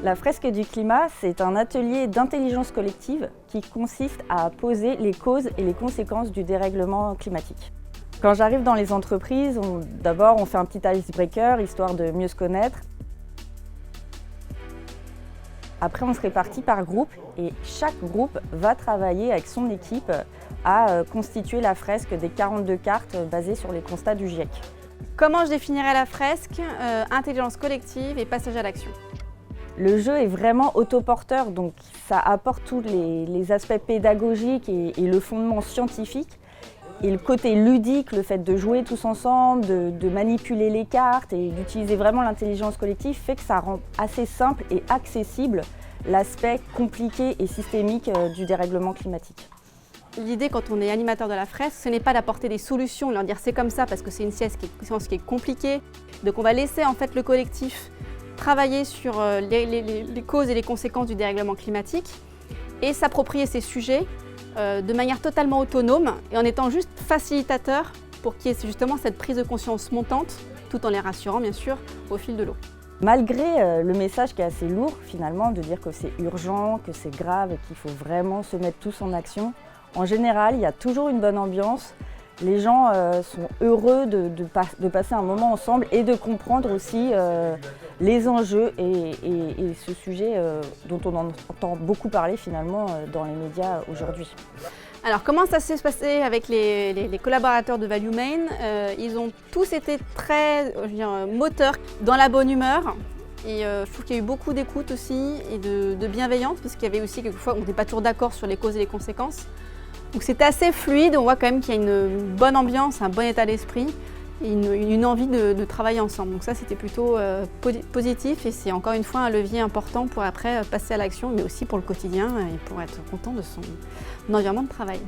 La fresque du climat, c'est un atelier d'intelligence collective qui consiste à poser les causes et les conséquences du dérèglement climatique. Quand j'arrive dans les entreprises, d'abord on fait un petit icebreaker, histoire de mieux se connaître. Après, on se répartit par groupe et chaque groupe va travailler avec son équipe à constituer la fresque des 42 cartes basées sur les constats du GIEC. Comment je définirais la fresque? Intelligence collective et passage à l'action. Le jeu est vraiment autoporteur, donc ça apporte tous les aspects pédagogiques et le fondement scientifique. Et le côté ludique, le fait de jouer tous ensemble, de manipuler les cartes et d'utiliser vraiment l'intelligence collective fait que ça rend assez simple et accessible l'aspect compliqué et systémique du dérèglement climatique. L'idée quand on est animateur de la fresque, ce n'est pas d'apporter des solutions, leur dire c'est comme ça parce que c'est une science qui est compliquée. Donc on va laisser en fait le collectif travailler sur les causes et les conséquences du dérèglement climatique et s'approprier ces sujets de manière totalement autonome et en étant juste facilitateur pour qu'il y ait justement cette prise de conscience montante, tout en les rassurant bien sûr au fil de l'eau. Malgré le message qui est assez lourd finalement, de dire que c'est urgent, que c'est grave et qu'il faut vraiment se mettre tous en action, en général il y a toujours une bonne ambiance. Les gens sont heureux de passer un moment ensemble et de comprendre aussi les enjeux et ce sujet dont on entend beaucoup parler finalement dans les médias aujourd'hui. Alors comment ça s'est passé avec les collaborateurs de ValueMain? Ils ont tous été très moteurs, dans la bonne humeur. Et je trouve qu'il y a eu beaucoup d'écoute aussi et de bienveillance, parce qu'il y avait aussi quelquefois on n'était pas toujours d'accord sur les causes et les conséquences. Donc c'était assez fluide, on voit quand même qu'il y a une bonne ambiance, un bon état d'esprit et une envie de travailler ensemble. Donc ça c'était plutôt positif et c'est encore une fois un levier important pour après passer à l'action, mais aussi pour le quotidien et pour être content de son environnement de travail.